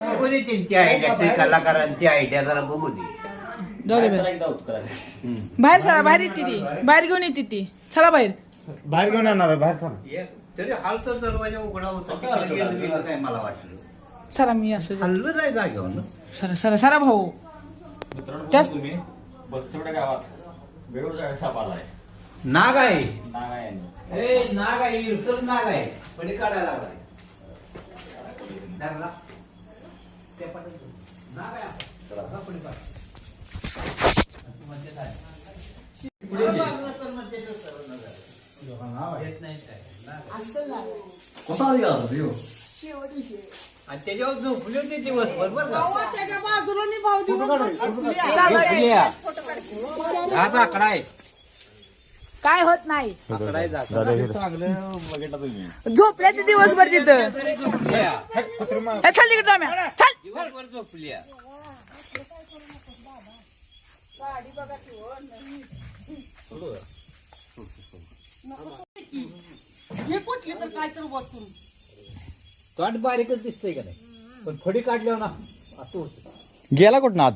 बघू दे त्यांची आयडिया, ते कलाकारांची आयडिया जरा बघू दे. जाऊ दे बाहेर. बाहेर चला, बाहेर येते ती, बाहेर घेऊन येते ती. चला बाहेर. बाहेर घेऊन येणार आहे, बाहेर चला. तरी हालचा दरवाजा उघडा होता, तिकडे गेलं गेलं काय मला वाटलं. सरा मी असं हल्लं नाही जागेवर ना. सरा सरा सरा भाऊ. त्याच तुम्ही बसतेवढ्या गावात वेळोवेळी साप आलाय. नाग आहे, नाग आहे. ए नाग आहे, इरकल नाग आहे. पडी काढायला लागलाय. धरला. त्या पाठीत नाग आहे आपण. चला, हा पडी काढ. म्हणजे काय? पुढे बाजूला तर म्हणजे ते सरळ नजर. येत नाही काय. नाग आहे. कसा आली का देव? आणि त्याच्यावर झोपली होती दिवसभर बरं का. त्याच्या बाजूला मी भाऊ झोपली आहे. हाच आकडा आहे. काय होत नाही. आकडा आहे जागा. चांगलं बघितलं तुम्ही. झोपल्या ते दिवसभर तिथं. तरी झोपली आहे. हे चल तिकडे रम्या, चल. दिवसभर झोपली आहे. हे कुठली तर काय तर बसून तोंड बारीकच दिसतंय का नाही, पण फडी काढल्यावर ना असं होतं. गेला कुठं आत